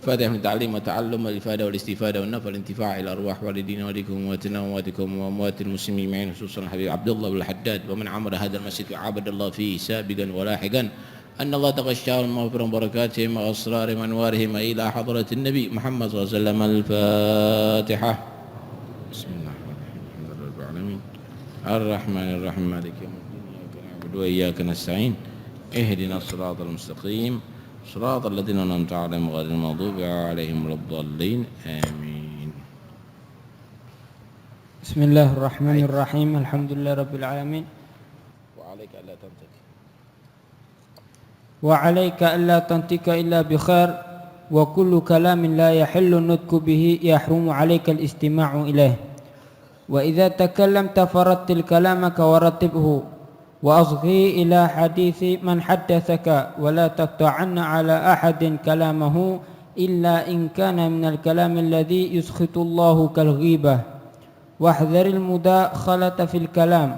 فاتح من التعليم والتعلم والإفادة والاستفادة والنفع والانتفاع إلى الأرواح والدين وليكم وأمواتنا وأمواتكم وأموات المسلمين معين خصوصا الحبيب عبد الله بن الحداد ومن عمر هذا المسجد وعبد الله فيه سابقا ولاحقا أن الله تغشى المغفرة وبركاتهم وأسرارهم وأنوارهم إلى حضرة النبي محمد صلى الله عليه وسلم. الفاتحة. بسم الله الرحمن الرحيم الرحمن الرحيم مالك يوم الدين إياك نعبد وإياك نستعين اهدنا الصراط المستقيم صراط الذين أنعمت عليهم غير المغضوب عليهم ولا الضالين آمين. بسم الله الرحمن الرحيم الحمد لله رب العالمين. وعليك ألا تنطق إلا بخير وكل كلام لا يحل النطق به يحرم عليك الاستماع إليه وإذا تكلمت فرتل كلامك ورتبه وأصغي إلى حديث من حدثك ولا تقطعن على أحد كلامه إلا إن كان من الكلام الذي يسخط الله كالغيبة واحذر المداخلة في الكلام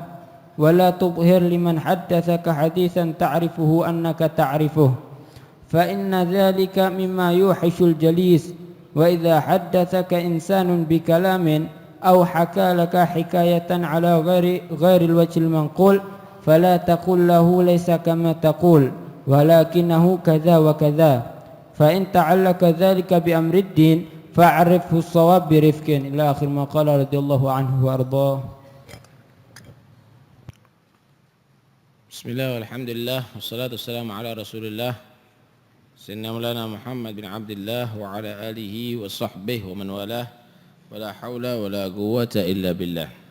ولا تظهر لمن حدثك حديثا تعرفه أنك تعرفه فإن ذلك مما يوحش الجليس وإذا حدثك إنسان بكلام أو حكى لك حكاية على غير الوجه المنقول فلا تقل له ليس كما تقول ولكنه كذا وكذا فإن تعلق ذلك بأمر الدين فاعرفه الصواب برفق إلى آخر ما قال رضي الله عنه وأرضاه. بسم الله والحمد لله والصلاة والسلام على رسول الله سيدنا مولانا محمد بن عبد الله وعلى آله وصحبه ومن والاه ولا حول ولا قوة إلا بالله.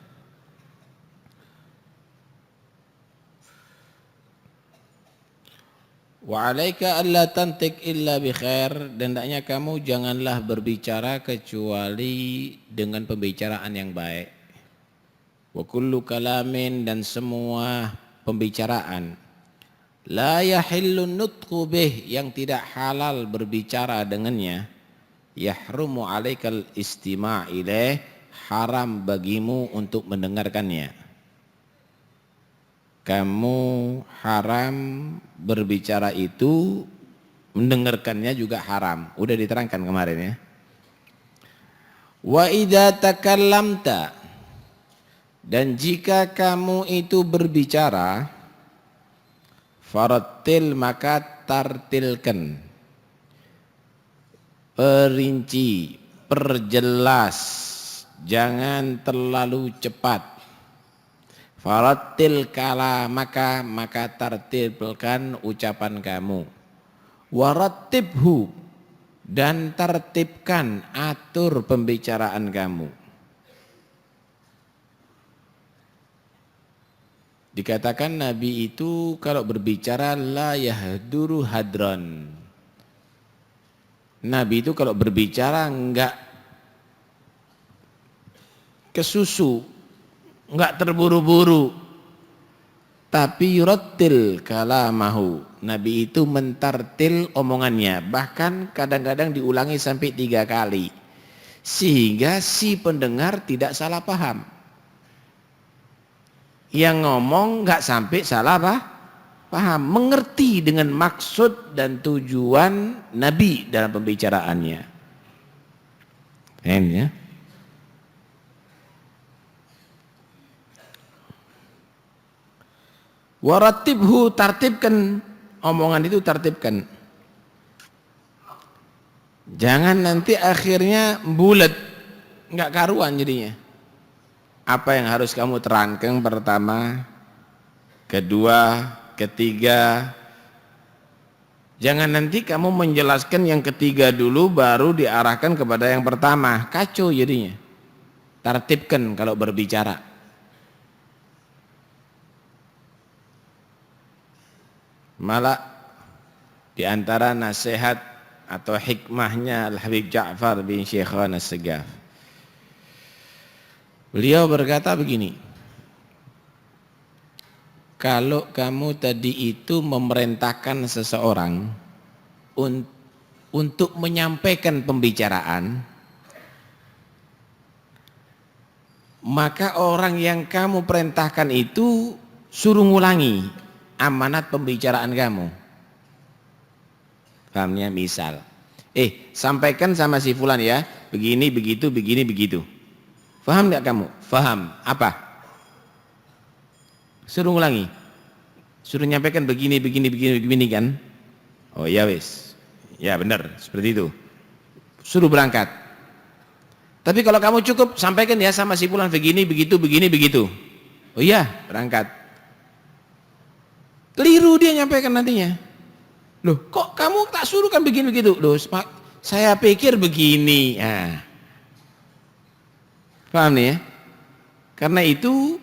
Wa 'alaika alla tantik illa bi khair, dan hendaknya kamu janganlah berbicara kecuali dengan pembicaraan yang baik. Wa kullu kalamin, dan semua pembicaraan la yahillu nutqu bih, yang tidak halal berbicara dengannya, yahrumu 'alaikal istima' ilaih, haram bagimu untuk mendengarkannya. Kamu haram berbicara itu, mendengarkannya juga haram. Udah diterangkan kemarin ya. Wa idza takallamta, dan jika kamu itu berbicara, farattil, maka tartilkan, perinci, perjelas, jangan terlalu cepat. Farattil kalamaka, maka tartilkan ucapan kamu. Warattibhu, dan tertibkan, atur pembicaraan kamu. Dikatakan Nabi itu kalau berbicara la yahduru hadron. Nabi itu kalau berbicara enggak kesusu, enggak terburu-buru, tapi yurattil kalamahu. Nabi itu mentartil omongannya, bahkan kadang-kadang diulangi sampai 3 kali, sehingga si pendengar tidak salah paham. Yang ngomong enggak sampai salah paham, mengerti dengan maksud dan tujuan Nabi dalam pembicaraannya. Paham ya? Waratibhu, tartibkan omongan itu, tartibkan. Jangan nanti akhirnya bulat, enggak karuan jadinya. Apa yang harus kamu terangkan pertama, kedua, ketiga. Jangan nanti kamu menjelaskan yang ketiga dulu baru diarahkan kepada yang pertama, kacau jadinya. Tartibkan kalau berbicara. Malah di antara nasihat atau hikmahnya Al-Habib Ja'far bin Syekhan As-Segaf, beliau berkata begini, kalau kamu tadi itu memerintahkan seseorang untuk menyampaikan pembicaraan, maka orang yang kamu perintahkan itu suruh ngulangi amanat pembicaraan kamu. Pahamnya? Misal Sampaikan sama si fulan ya, begini, begitu, begini, begitu. Faham nggak kamu? Faham. Apa? Suruh ulangi. Suruh nyampaikan begini, begini, begini, begini kan? Oh ya wis. Ya benar, seperti itu. Suruh berangkat. Tapi kalau kamu cukup sampaikan ya sama si fulan begini, begitu, begini, begitu. Oh iya, berangkat. Keliru dia nyampaikan nantinya. Loh, kok kamu tak suruh kan begini begitu? Loh, saya pikir begini. Nah. Paham nih ya? Karena itu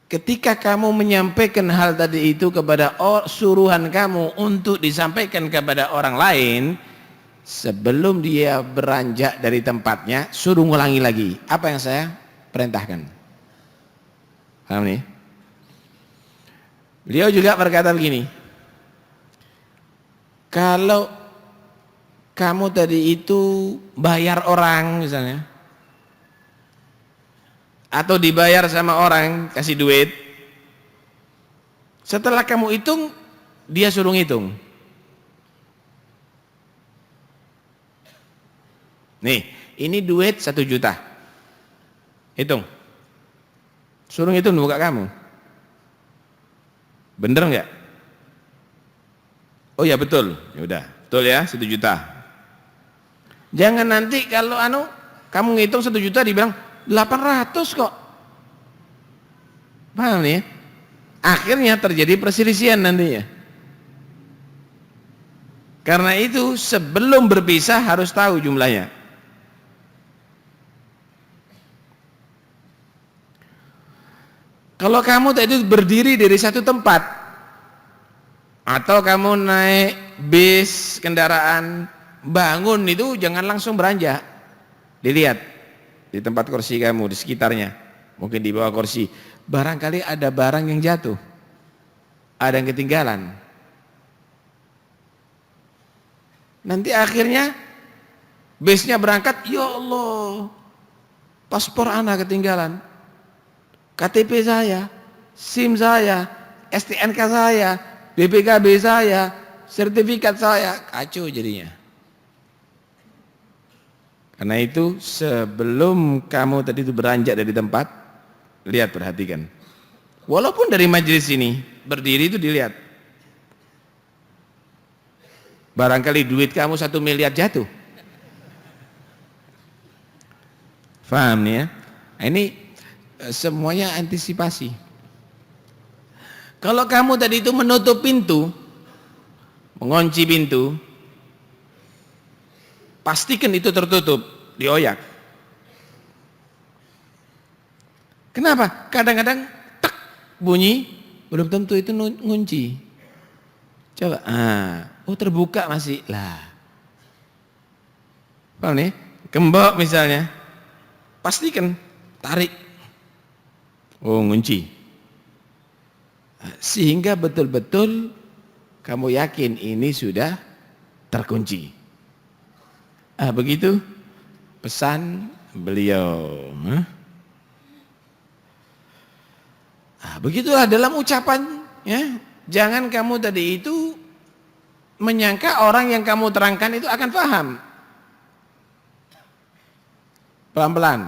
ketika kamu menyampaikan hal tadi itu kepada suruhan kamu untuk disampaikan kepada orang lain, sebelum dia beranjak dari tempatnya, suruh ngulangi lagi apa yang saya perintahkan. Paham nih? Beliau juga berkata begini, kalau kamu tadi itu bayar orang misalnya, atau dibayar sama orang, kasih duit, setelah kamu hitung, dia suruh ngitung. Nih, ini duit 1 juta. Hitung. Suruh ngitung buka kamu. Bener nggak? Oh ya betul. Ya udah, betul ya, 1 juta. Jangan nanti kalau kamu ngitung 1 juta dibilang 800 kok. Paham nih? Akhirnya terjadi perselisihan nantinya. Karena itu sebelum berpisah harus tahu jumlahnya. Kalau kamu tadi berdiri dari satu tempat, atau kamu naik bis, kendaraan, bangun itu jangan langsung beranjak. Dilihat di tempat kursi kamu, di sekitarnya, mungkin di bawah kursi, barangkali ada barang yang jatuh, ada yang ketinggalan. Nanti akhirnya bisnya berangkat, ya Allah, paspor anak ketinggalan, KTP saya, SIM saya, STNK saya, BPKB saya, sertifikat saya, kacau jadinya. Karena itu sebelum kamu tadi itu beranjak dari tempat, lihat, perhatikan. Walaupun dari majelis ini, berdiri itu dilihat. Barangkali duit kamu 1 miliar jatuh. Faham nih ya? Ini semuanya antisipasi. Kalau kamu tadi itu menutup pintu, mengunci pintu, pastikan itu tertutup, dioyak. Kenapa? Kadang-kadang tak bunyi, belum tentu itu ngunci. Coba, terbuka masih lah. Paham nih? Gembok misalnya, pastikan tarik, ngunci. Sehingga betul-betul kamu yakin ini sudah terkunci. Begitu pesan beliau. Begitulah dalam ucapan ya. Jangan kamu tadi itu menyangka orang yang kamu terangkan itu akan paham. Pelan-pelan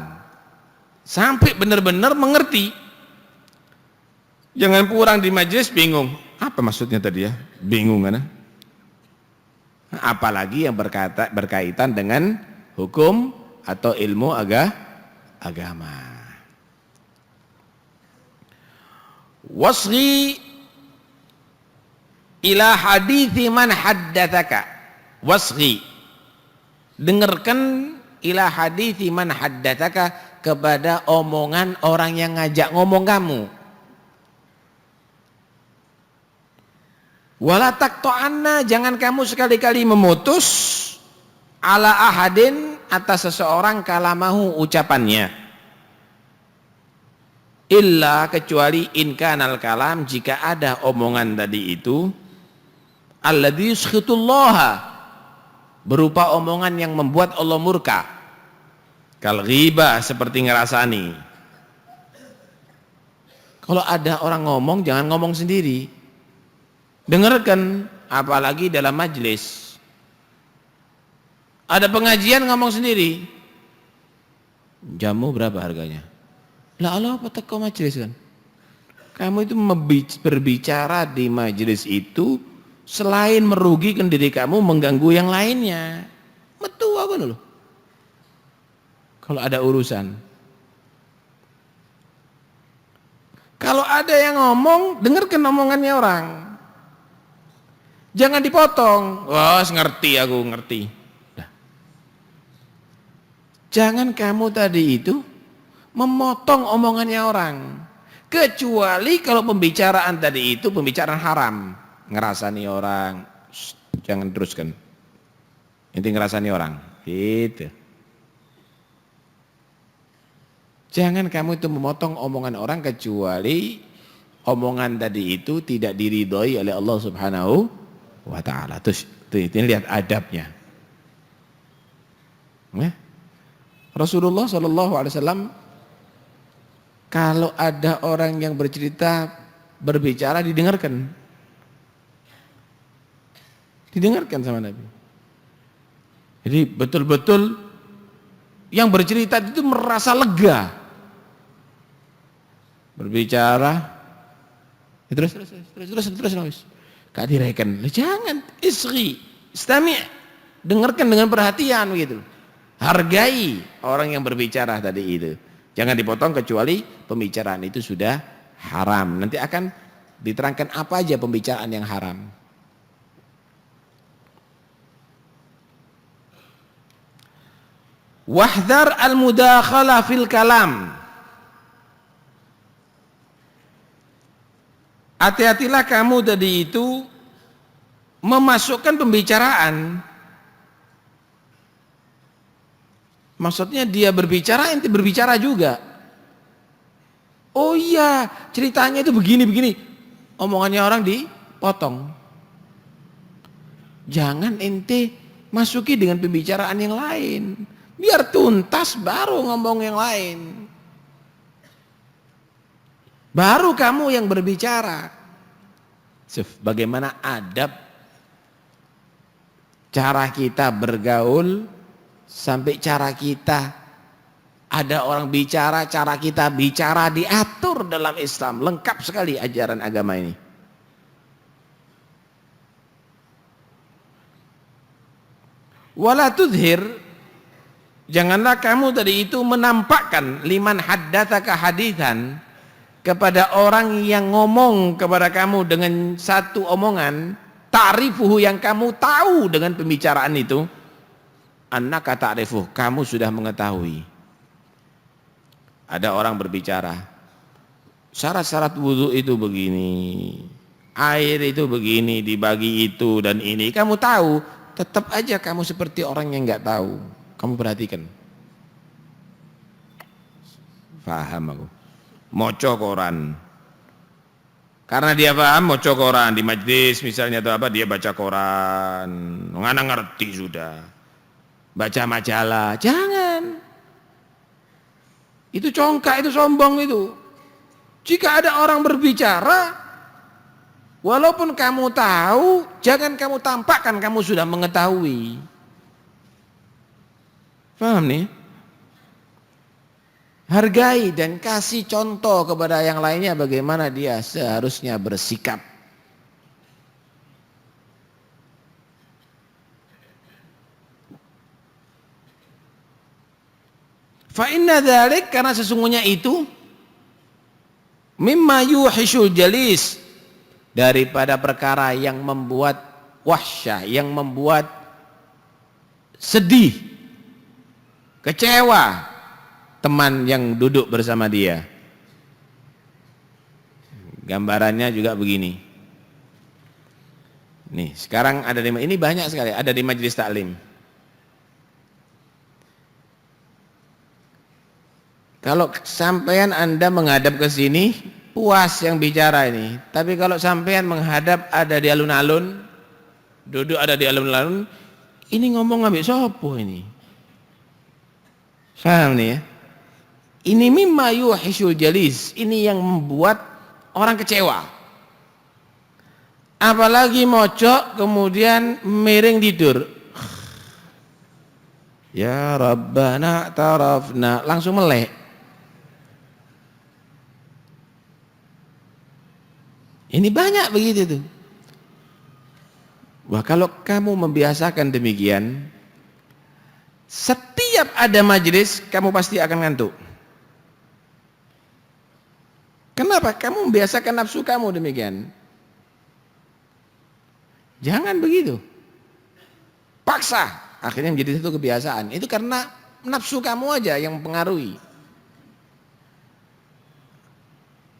sampai benar-benar mengerti. Jangan pulang di majelis bingung. Apa maksudnya tadi ya? Bingung kan? Apalagi yang berkaitan dengan hukum atau ilmu agama. Wasghi ila hadithi man haddatsaka. Wasghi. Dengarkan ila hadithi man haddatsaka, kepada omongan orang yang ngajak ngomong kamu. Wala taqta'anna, jangan kamu sekali-kali memutus ala ahadin, atas seseorang, kalamahu, ucapannya. Illa, kecuali in kanal kalam, jika ada omongan tadi itu alladzi yuskhitullaha, berupa omongan yang membuat Allah murka. Kal ghibah, seperti ngerasani. Kalau ada orang ngomong, jangan ngomong sendiri. Dengarkan, apalagi dalam majelis. Ada pengajian ngomong sendiri. Jamu berapa harganya? Lah Allah apa teko majelis kan? Kamu itu berbicara di majelis itu selain merugikan diri kamu, mengganggu yang lainnya. Metu apa dulu? Kalau ada urusan. Kalau ada yang ngomong, dengarkan omongannya orang. Jangan dipotong. Wah, ngerti aku, ngerti. Nah. Jangan kamu tadi itu memotong omongannya orang. Kecuali kalau pembicaraan tadi itu pembicaraan haram. Ngerasani orang. Jangan teruskan. Inti ngerasani orang. Gitu. Jangan kamu itu memotong omongan orang kecuali omongan tadi itu tidak diridhoi oleh Allah Subhanahu wa ta'ala. Terus ini lihat adabnya. Ya. Rasulullah SAW kalau ada orang yang berbicara didengarkan. Didengarkan sama Nabi. Jadi betul-betul yang bercerita itu merasa lega. Berbicara terus gak direken. Jangan istri istami' dengarkan dengan perhatian gitu. Hargai orang yang berbicara tadi itu. Jangan dipotong kecuali pembicaraan itu sudah haram. Nanti akan diterangkan apa aja pembicaraan yang haram. Wahdhar al-mudakhalah fil kalam. Hati-hatilah kamu tadi itu memasukkan pembicaraan. Maksudnya dia berbicara, ente berbicara juga. Oh iya, ceritanya itu begini-begini. Omongannya orang dipotong. Jangan ente masuki dengan pembicaraan yang lain. Biar tuntas baru ngomong yang lain. Baru kamu yang berbicara. Bagaimana adab cara kita bergaul sampai cara kita ada orang bicara, cara kita bicara diatur dalam Islam. Lengkap sekali ajaran agama ini. Wala tudhir, janganlah kamu tadi itu menampakkan liman haddatsaka haditsan, kepada orang yang ngomong kepada kamu dengan satu omongan, ta'rifuhu yang kamu tahu dengan pembicaraan itu, annaka ta'rifuh, kamu sudah mengetahui. Ada orang berbicara, syarat-syarat wudu itu begini, air itu begini, dibagi itu dan ini, kamu tahu, tetap aja kamu seperti orang yang nggak tahu. Kamu perhatikan. Paham aku. Moco koran. Karena dia paham moco koran di majlis misalnya atau apa, dia baca koran. Ngana ngerti sudah. Baca majalah, jangan. Itu congkak, itu sombong itu. Jika ada orang berbicara, walaupun kamu tahu, jangan kamu tampakkan kamu sudah mengetahui. Paham nih? Hargai dan kasih contoh kepada yang lainnya bagaimana dia seharusnya bersikap. Fa inna dzalik, karena sesungguhnya itu mimma yuhishul jalis, daripada perkara yang membuat wahsyah, yang membuat sedih, kecewa teman yang duduk bersama dia. Gambarannya juga begini. Nih, sekarang ada di ini banyak sekali, ada di majelis taklim. Kalau sampean Anda menghadap ke sini, puas yang bicara ini. Tapi kalau sampean menghadap ada di alun-alun, duduk ada di alun-alun, ini ngomong ngambil sopo ini. Paham nih ya? Ini mimma yuhishul jalis, ini yang membuat orang kecewa. Apalagi mojok kemudian miring tidur. Ya Rabbana tarafna, langsung melek. Ini banyak begitu tuh. Wah, kalau kamu membiasakan demikian, setiap ada majelis kamu pasti akan ngantuk. Kenapa? Kamu membiasakan nafsu kamu demikian. Jangan begitu. Paksa, akhirnya menjadi satu kebiasaan. Itu karena nafsu kamu aja yang mempengaruhi.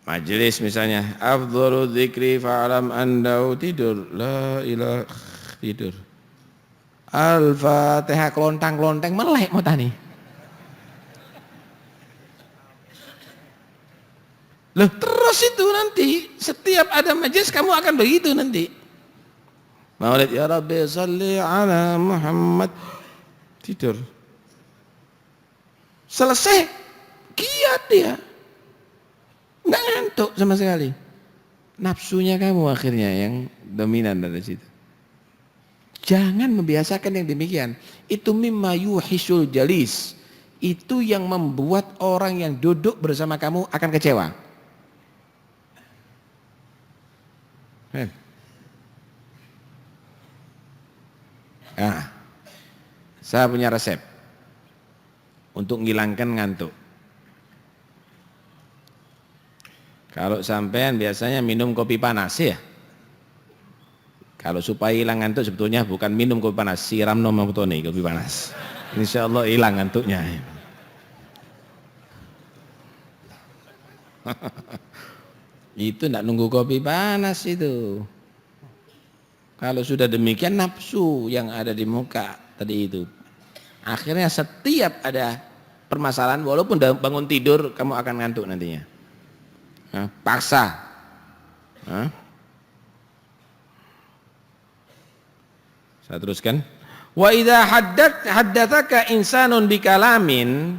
Majelis misalnya, afdhalu dzikri fa'lam andahu tidur, la ilaha tidur. Al-Fatihah kelontang-kelonteng melek mau tani. Loh, terus itu nanti setiap ada majelis kamu akan begitu nanti. Maulid ya Rabbi salli ala Muhammad, tidur. Selesai kiat dia. Enggak ngantuk sama sekali. Nafsunya kamu akhirnya yang dominan dari situ. Jangan membiasakan yang demikian. Itu mimma yuhisul jalis. Itu yang membuat orang yang duduk bersama kamu akan kecewa. Nah, saya punya resep untuk menghilangkan ngantuk. Kalau sampean biasanya minum kopi panas ya. Kalau supaya hilang ngantuk sebetulnya bukan minum kopi panas, siram nomotone kopi panas. Insya Allah hilang ngantuknya. Itu tidak nunggu kopi panas itu. Kalau sudah demikian nafsu yang ada di muka tadi itu. Akhirnya setiap ada permasalahan walaupun bangun tidur kamu akan ngantuk nantinya. Nah, paksa. Nah. Saya teruskan. Wa idza haddatsaka insanun bikalamin,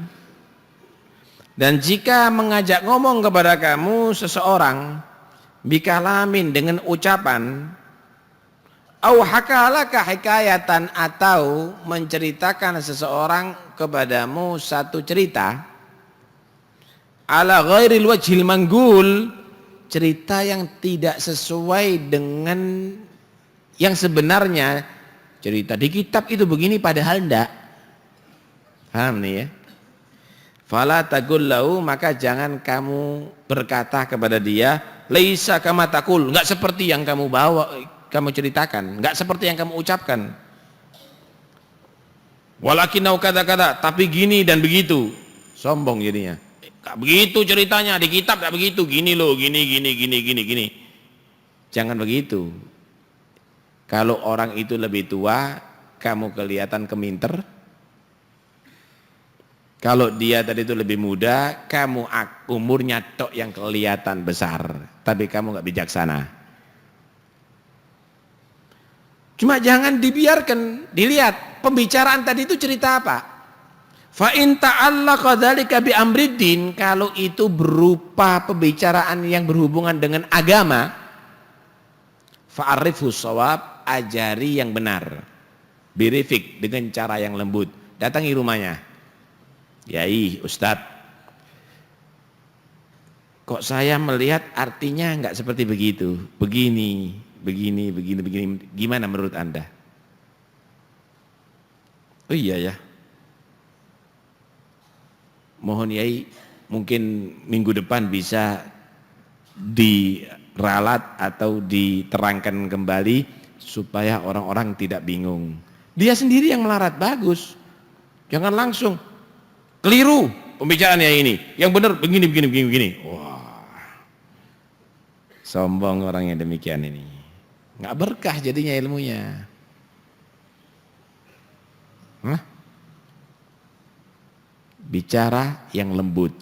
dan jika mengajak ngomong kepada kamu seseorang bikalamin dengan ucapan, au hakalaka hikayatan, atau menceritakan seseorang kepadamu satu cerita, ala ghairil wajhil manggul, cerita yang tidak sesuai dengan yang sebenarnya. Cerita di kitab itu begini padahal enggak. Paham nih ya? Fala taqul lahu, maka jangan kamu berkata kepada dia, laisa kama taqul, enggak seperti yang kamu bawa, kamu ceritakan, enggak seperti yang kamu ucapkan. Walakinau kata-kata, tapi gini dan begitu. Sombong jadinya. Enggak begitu ceritanya, di kitab enggak begitu, gini loh, gini. Jangan begitu. Kalau orang itu lebih tua, kamu kelihatan keminter. Kalau dia tadi itu lebih muda, kamu umurnya tok yang kelihatan besar, tapi kamu enggak bijaksana. Cuma jangan dibiarkan, dilihat pembicaraan tadi itu cerita apa. Fa in ta'allaqa dzalika bi amriddin, kalau itu berupa pembicaraan yang berhubungan dengan agama, fa'arifhu shawab, ajari yang benar, birifik, dengan cara yang lembut. Datangi rumahnya, yai Ustadz, kok saya melihat artinya enggak seperti begitu, begini, gimana menurut Anda? Oh iya ya, mohon yai mungkin minggu depan bisa diralat atau diterangkan kembali supaya orang-orang tidak bingung. Dia sendiri yang melarat, bagus. Jangan langsung keliru pembicaraannya ini. Yang benar begini. Wah. Sombong orang yang demikian ini. Enggak berkah jadinya ilmunya. Bicara yang lembut.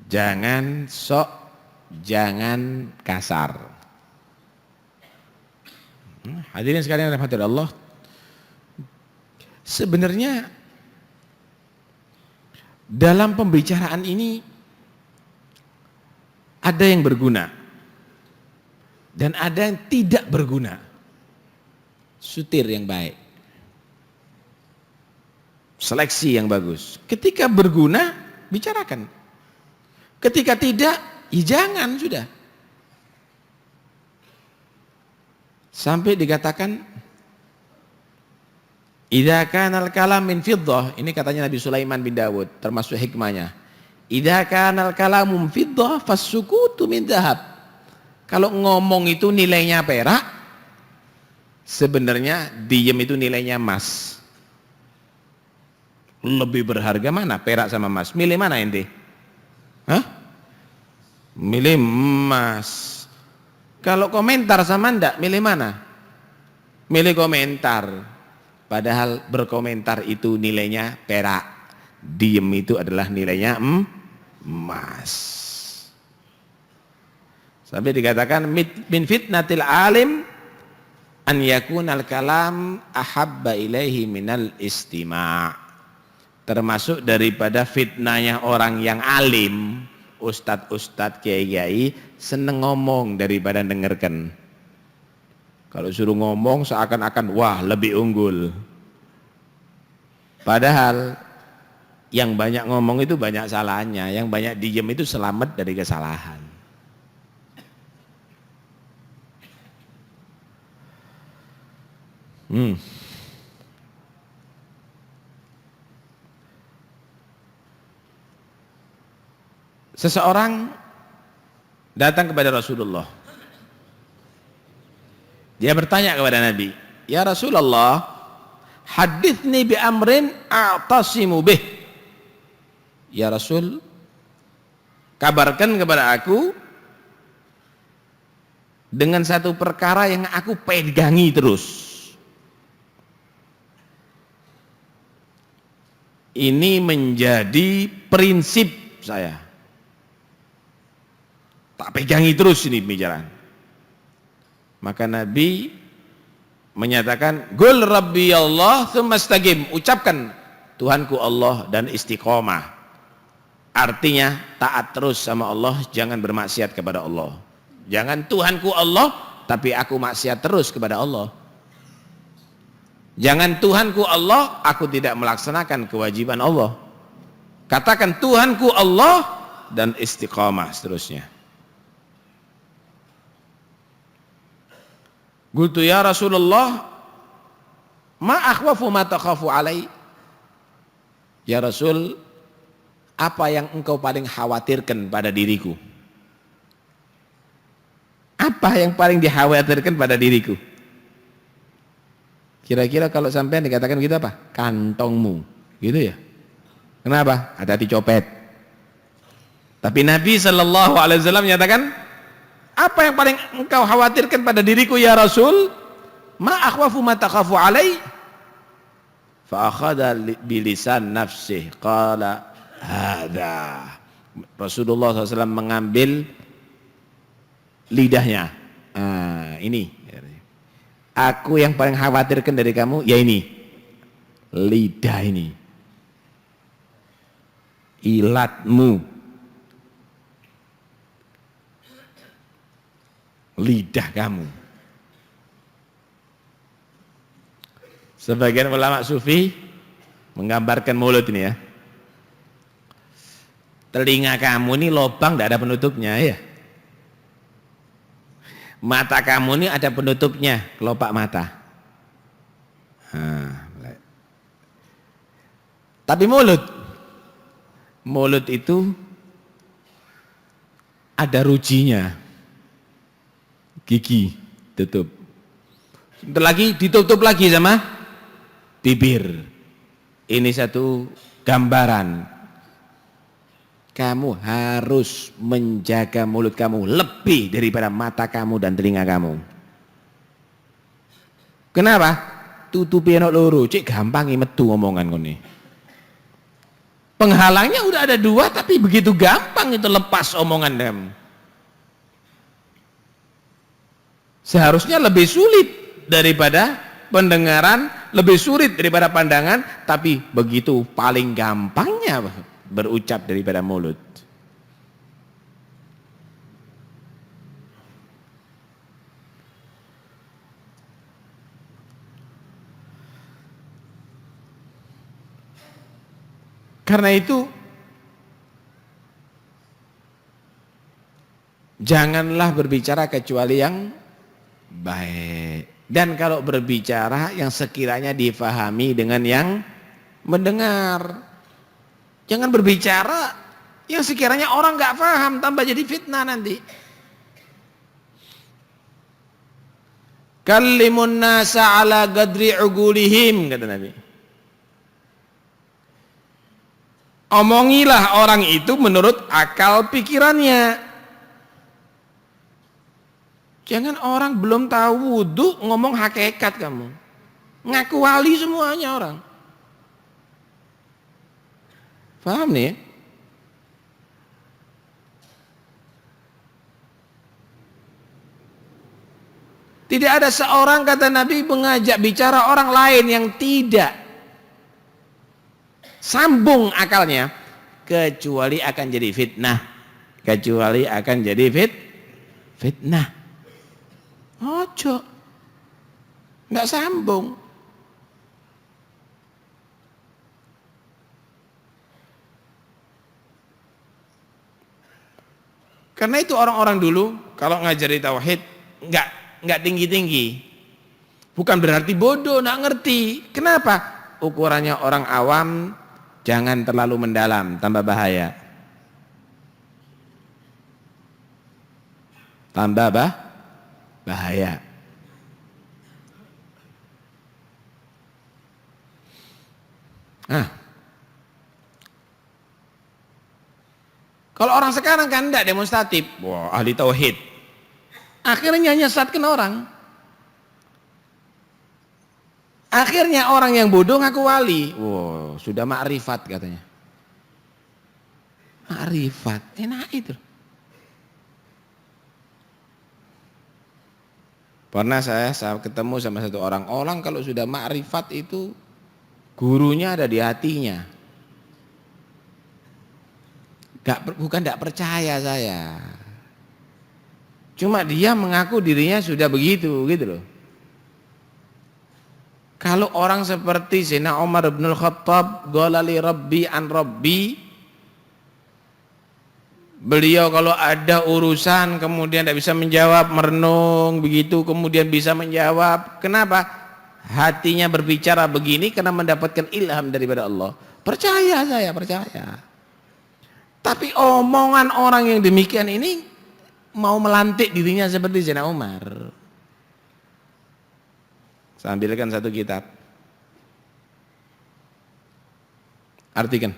Jangan sok, jangan kasar. Hadirin sekalian rahmati Allah, sebenarnya dalam pembicaraan ini ada yang berguna dan ada yang tidak berguna. Sutir yang baik. Seleksi yang bagus. Ketika berguna, bicarakan. Ketika tidak, ya jangan sudah. Sampai dikatakan idza kanal kalam min fiddah, ini katanya Nabi Sulaiman bin Dawud, termasuk hikmahnya. Idza kanal kalamu min fiddah fasukutu min dhahab. Kalau ngomong itu nilainya perak, sebenarnya diem itu nilainya emas. Lebih berharga mana perak sama emas? Milih mana ente? Hah? Milih emas. Kalau komentar sama ndak, milih mana? Milih komentar. Padahal berkomentar itu nilainya perak. Diem itu adalah nilainya emas. Sampai dikatakan min fitnatil alim an yakunal kalam ahabba ilaihi minal istima'. Termasuk daripada fitnahnya orang yang alim, ustadz-ustadz, kiai-kiai, seneng ngomong daripada dengarkan. Kalau suruh ngomong seakan-akan wah lebih unggul. Padahal yang banyak ngomong itu banyak salahnya, yang banyak diem itu selamat dari kesalahan. Seseorang datang kepada Rasulullah. Dia bertanya kepada Nabi, "Ya Rasulullah, hadithni bi amrin a'tasimu bih." Ya Rasul, kabarkan kepada aku dengan satu perkara yang aku pegangi terus. Ini menjadi prinsip saya. Tak pegangi terus ini pembicaraan. Maka Nabi menyatakan, "Qul Rabbi Allah tsumma istaqim." Ucapkan Tuhanku Allah dan istiqomah. Artinya taat terus sama Allah, jangan bermaksiat kepada Allah. Jangan Tuhanku Allah tapi aku maksiat terus kepada Allah. Jangan Tuhanku Allah aku tidak melaksanakan kewajiban Allah. Katakan Tuhanku Allah dan istiqomah seterusnya. Qultu ya Rasulullah, ma akhwafu ma takhafu alai. Ya Rasul, apa yang engkau paling khawatirkan pada diriku? Apa yang paling dikhawatirkan pada diriku? Kira-kira kalau sampai dikatakan gitu apa? Kantongmu, gitu ya? Kenapa? Hati-hati copet. Tapi Nabi SAW menyatakan, apa yang paling engkau khawatirkan pada diriku ya Rasul? Ma akhwafu ma takhafu alai. Fa akhadha bilisan nafsih qala hadha. Rasulullah SAW mengambil lidahnya. Ini. Aku yang paling khawatirkan dari kamu ya ini. Lidah ini. Ilatmu. Lidah kamu. Sebagian ulama sufi menggambarkan mulut ini ya. Telinga kamu ini lubang tidak ada penutupnya ya. Mata kamu ini ada penutupnya, kelopak mata. Tapi mulut itu ada rujinya. Gigi tutup. Sebentar lagi ditutup lagi sama bibir. Ini satu gambaran. Kamu harus menjaga mulut kamu lebih daripada mata kamu dan telinga kamu. Kenapa? Tutupi enak loro, cik gampang metu omongan kene. Penghalangnya udah ada dua tapi begitu gampang itu lepas omongan kamu. Seharusnya lebih sulit daripada pendengaran, lebih sulit daripada pandangan, tapi begitu paling gampangnya berucap daripada mulut. Karena itu janganlah berbicara kecuali yang baik. Dan kalau berbicara yang sekiranya difahami dengan yang mendengar. Jangan berbicara yang sekiranya orang nggak paham, tambah jadi fitnah nanti. Kallimun nasa ala gadri ugulihim, kata Nabi. Omongilah orang itu menurut akal pikirannya. Jangan orang belum tahu wudu ngomong hakikat kamu. Ngaku wali semuanya orang. Paham nih? Tidak ada seorang, kata Nabi, mengajak bicara orang lain yang tidak sambung akalnya, kecuali akan jadi fitnah. Kecuali akan jadi fitnah. Ojo. Enggak sambung. Karena itu orang-orang dulu kalau ngajari tauhid enggak tinggi-tinggi. Bukan berarti bodoh, enggak ngerti. Kenapa? Ukurannya orang awam, jangan terlalu mendalam, tambah bahaya. Tambah bahaya. Kalau orang sekarang kan enggak demonstratif, wah ahli tauhid. Akhirnya nyesatkan orang. Akhirnya orang yang bodoh ngaku wali. Wow, sudah makrifat katanya. Makrifat, enak itu. Pernah saya ketemu sama satu orang kalau sudah makrifat itu gurunya ada di hatinya. Bukan tidak percaya saya. Cuma dia mengaku dirinya sudah begitu, gitu loh. Kalau orang seperti Sayyidina Umar bin Khattab, Ghalali Rabbi an Rabbi, beliau kalau ada urusan kemudian tidak bisa menjawab, merenung begitu, kemudian bisa menjawab. Kenapa? Hatinya berbicara begini karena mendapatkan ilham daripada Allah. Percaya saya, percaya. Tapi omongan orang yang demikian ini mau melantik dirinya seperti Sayyidina Umar. Saya ambilkan satu kitab. Artikan.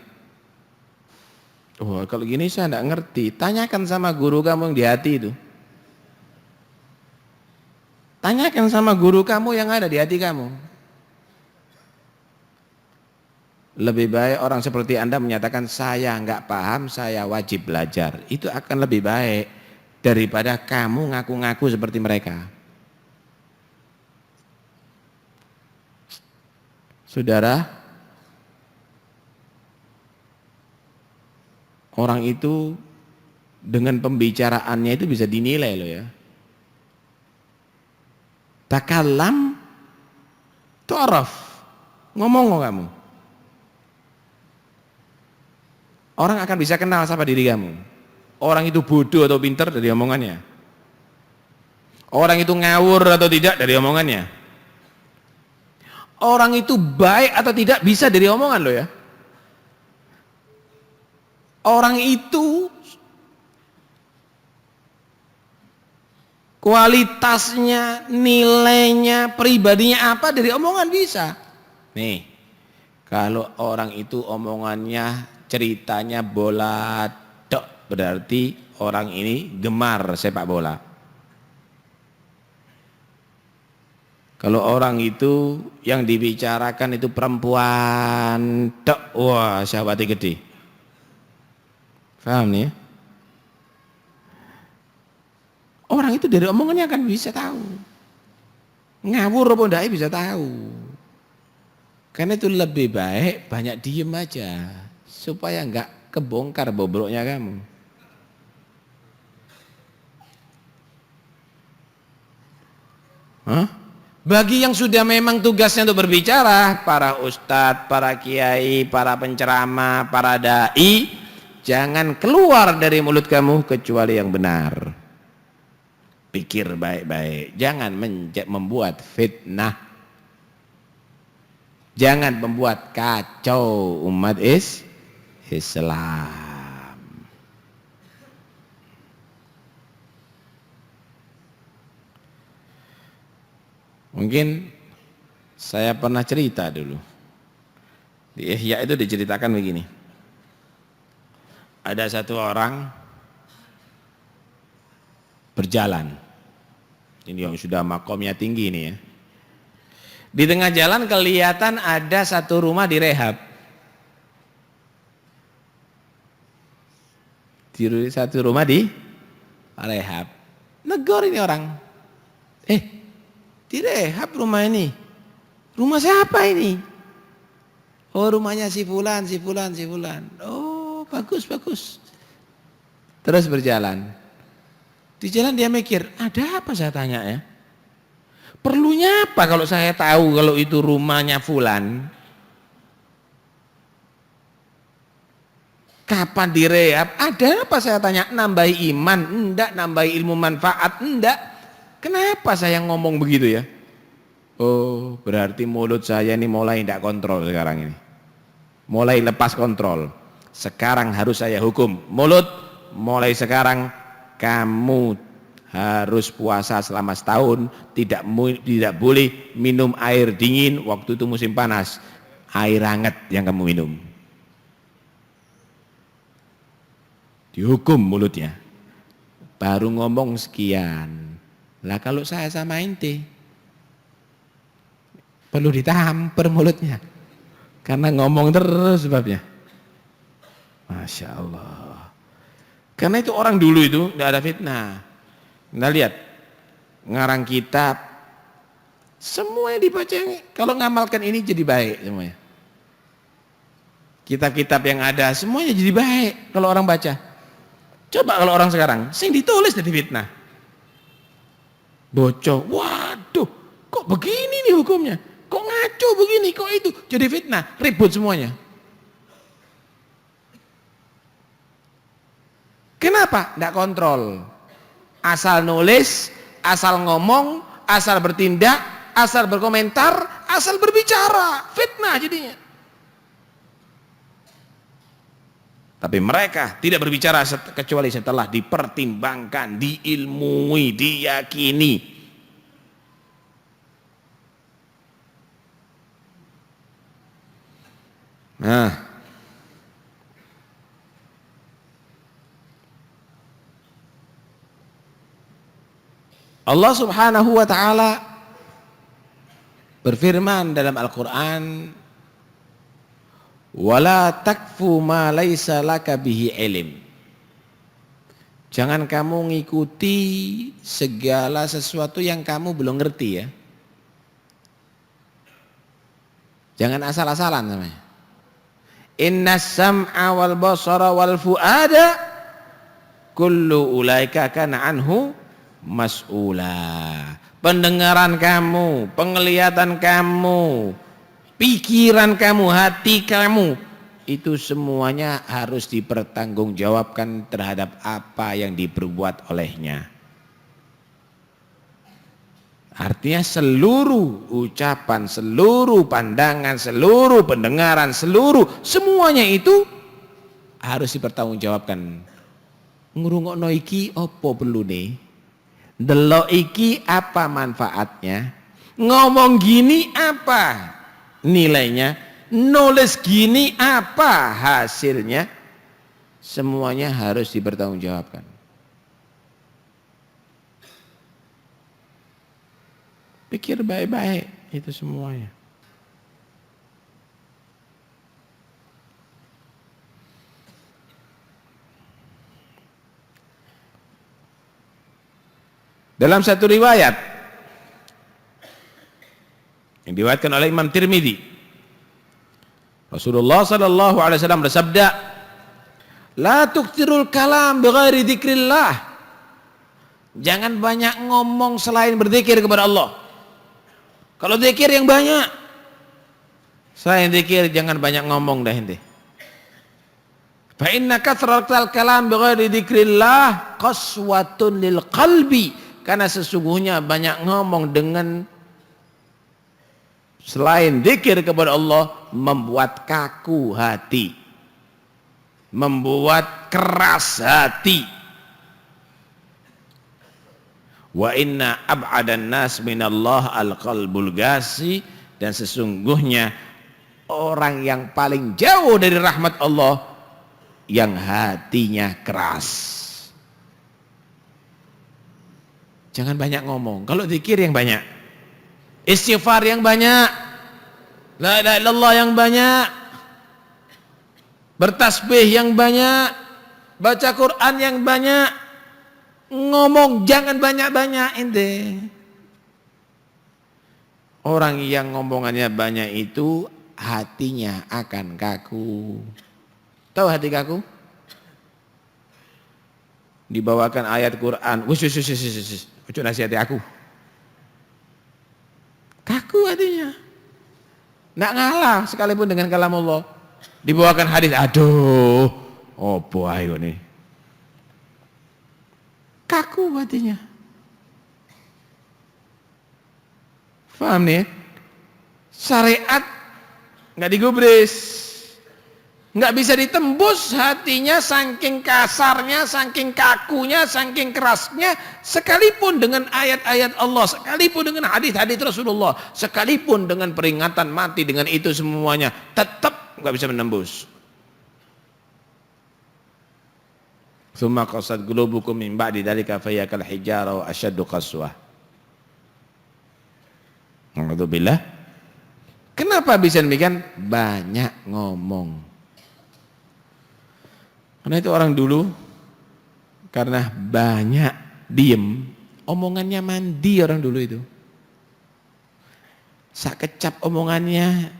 Oh, kalau gini saya tidak ngerti. Tanyakan sama guru kamu yang di hati itu. Tanyakan sama guru kamu yang ada di hati kamu. Lebih baik orang seperti Anda menyatakan saya enggak paham, saya wajib belajar. Itu akan lebih baik daripada kamu ngaku-ngaku seperti mereka. Saudara, orang itu dengan pembicaraannya itu bisa dinilai loh ya. Takallam tu'raf. Ngomong kamu. Orang akan bisa kenal siapa diri kamu. Orang itu bodoh atau pintar dari omongannya. Orang itu ngawur atau tidak dari omongannya. Orang itu baik atau tidak bisa dari omongan loh ya. Orang itu kualitasnya, nilainya, pribadinya apa dari omongan bisa. Nih, kalau orang itu omongannya, ceritanya bola tok, berarti orang ini gemar sepak bola. Kalau orang itu yang dibicarakan itu perempuan tok, wah syahwatnya gede. Paham nih? Orang itu dari omongannya kan bisa tahu. Ngawur apa enggak bisa tahu. Karena itu lebih baik banyak diem aja supaya enggak kebongkar bobroknya kamu. Hah? Bagi yang sudah memang tugasnya untuk berbicara, para ustadz, para kiai, para penceramah, para dai, jangan keluar dari mulut kamu kecuali yang benar. Pikir baik-baik, jangan membuat fitnah, jangan membuat kacau umat Islam. Mungkin saya pernah cerita dulu. Di Ihya itu diceritakan begini. Ada satu orang berjalan. Ini yang sudah makomnya tinggi ini ya. Di tengah jalan kelihatan ada satu rumah direhab. Di satu rumah direhab. Negor ini orang. Direhab rumah ini. Rumah siapa ini? Oh, rumahnya si fulan, si fulan, si fulan. Oh, bagus, bagus. Terus berjalan. Di jalan dia mikir, ada apa saya tanya ya? Perlunya apa kalau saya tahu kalau itu rumahnya fulan? Kapan direhab? Ada apa saya tanya? Nambahi iman? Enggak. Nambahi ilmu manfaat? Enggak. Kenapa saya ngomong begitu ya? Oh, berarti mulut saya ini mulai tidak kontrol sekarang ini. Mulai lepas kontrol. Sekarang harus saya hukum. Mulut, mulai sekarang kamu harus puasa selama setahun. Tidak boleh minum air dingin waktu itu musim panas. Air hangat yang kamu minum. Dihukum mulutnya. Baru ngomong sekian. Lah kalau saya sama ente perlu ditampar mulutnya karena ngomong terus sebabnya. Masya Allah. Karena itu orang dulu itu tidak ada fitnah. Kita lihat ngarang kitab, semua yang dibaca kalau ngamalkan ini jadi baik semuanya. Kitab-kitab yang ada semuanya jadi baik kalau orang baca. Coba kalau orang sekarang sing ditulis jadi fitnah. Bocor, waduh, kok begini nih hukumnya? Kok ngaco begini, kok itu? Jadi fitnah, ribut semuanya. Kenapa? Tidak kontrol. Asal nulis, asal ngomong, asal bertindak, asal berkomentar, asal berbicara. Fitnah jadinya. Tapi mereka tidak berbicara kecuali setelah dipertimbangkan, diilmui, diyakini. Nah, Allah Subhanahu wa ta'ala berfirman dalam Al-Quran, wala takfu ma laisa laka bihi ilm. Jangan kamu ngikuti segala sesuatu yang kamu belum ngerti ya. Jangan asal-asalan namanya. Innas sam'a wal basara wal fuada kullu ulaika kana anhu mas'ula. Pendengaran kamu, penglihatan kamu, pikiran kamu, hati kamu, itu semuanya harus dipertanggungjawabkan terhadap apa yang diperbuat olehnya. Artinya seluruh ucapan, seluruh pandangan, seluruh pendengaran, semuanya itu harus dipertanggungjawabkan. Ngrungokno iki apa perlune? Delok iki apa manfaatnya? Ngomong gini apa nilainya? Nulis gini apa hasilnya? Semuanya harus dipertanggungjawabkan. Pikir baik-baik itu semuanya. Dalam satu riwayat yang diriwayatkan oleh Imam Tirmidzi, Rasulullah sallallahu alaihi wasallam bersabda, "La tuktirul kalam bighairi dzikrillah." Jangan banyak ngomong selain berzikir kepada Allah. Kalau zikir yang banyak. Selain zikir jangan banyak ngomong dah ente. Fa inna kathratal kalam bighairi dzikrillah qaswatun lil qalbi. Karena sesungguhnya banyak ngomong dengan selain zikir kepada Allah membuat kaku hati, membuat keras hati. Wa inna ab'adan nas minallah al-qalbul gasi, dan sesungguhnya orang yang paling jauh dari rahmat Allah yang hatinya keras. Jangan banyak ngomong. Kalau zikir yang banyak, istighfar yang banyak, la ilaha illallah yang banyak, bertasbih yang banyak, baca Quran yang banyak, ngomong jangan banyak-banyak ente. Orang yang ngomongannya banyak itu hatinya akan kaku. Tahu hati kaku? Dibawakan ayat Quran, wis ojo nasihati aku. Kaku hatinya. Nggak ngalah sekalipun dengan kalam Allah. Dibawakan hadis, aduh, opo ayo nih. Kaku hatinya. Paham nih? Syariat nggak digubris, nggak bisa ditembus hatinya, saking kasarnya, saking kakunya, saking kerasnya. Sekalipun dengan ayat-ayat Allah, sekalipun dengan hadis-hadis Rasulullah, sekalipun dengan peringatan mati, dengan itu semuanya tetap nggak bisa menembus. Tsumma qasat qulubukum min ba'di dzalika fahiya kal hijara wa ashaddu qaswah. Alhamdulillah. Kenapa bisa demikian? Banyak ngomong. Karena itu orang dulu karena banyak diem, omongannya mandi orang dulu itu. Sakecap omongannya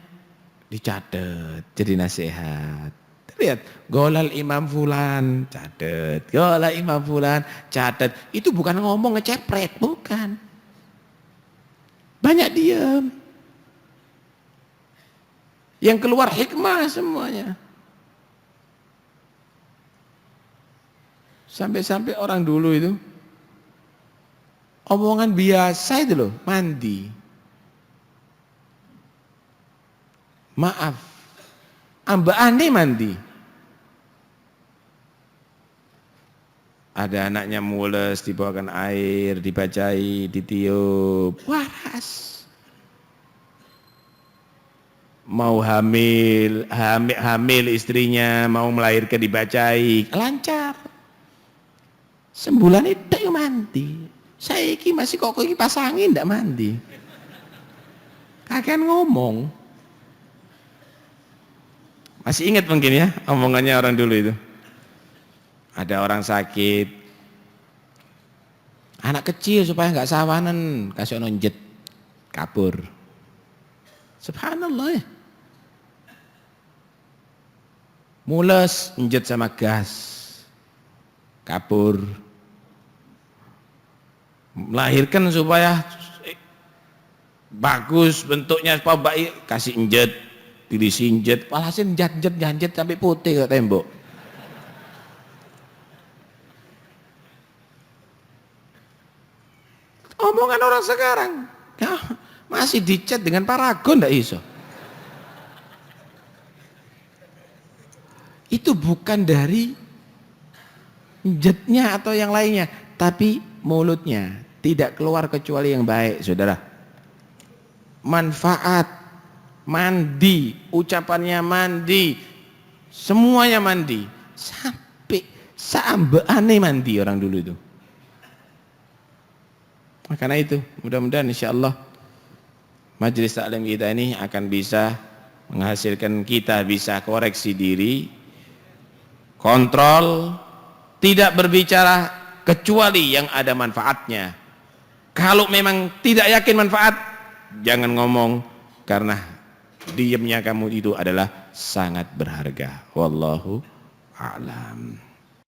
dicatat jadi nasihat. Lihat, golal Imam Fulan, catat. Golal Imam Fulan, catat. Itu bukan ngomong ngecepret, bukan. Banyak diam. Yang keluar hikmah semuanya. Sampai-sampai orang dulu itu omongan biasa itu loh, mandi. Maaf, ambak aneh mandi. Ada anaknya mules, dibawakan air, dibacai, ditiup, waras. Mau hamil istrinya, mau melahirkan dibacai, lancar. Sembulan itu mandi. Saya iki masih kok kipas angin ndak mandi. Kakek ngomong. Masih ingat mungkin ya omongannya orang dulu itu. Ada orang sakit, anak kecil supaya nggak sawanan, kasih nonjet, kabur. Subhanallah ya. Mules, njet sama gas, kabur. Melahirkan supaya bagus bentuknya, baik, kasih njet, pilih sinjet, walhasil njet sampai putih ke tembok. Omongan orang sekarang ya, masih dicat dengan paragon ndak iso. Itu bukan dari jetnya atau yang lainnya, tapi mulutnya tidak keluar kecuali yang baik, saudara. Manfaat, mandi, ucapannya mandi, semuanya mandi, sampai sambeane mandi orang dulu itu. Karena itu mudah-mudahan insyaallah majelis taklim kita ini akan bisa menghasilkan kita bisa koreksi diri, kontrol, tidak berbicara kecuali yang ada manfaatnya. Kalau memang tidak yakin manfaat, jangan ngomong, karena diamnya kamu itu adalah sangat berharga. Wallahu a'lam.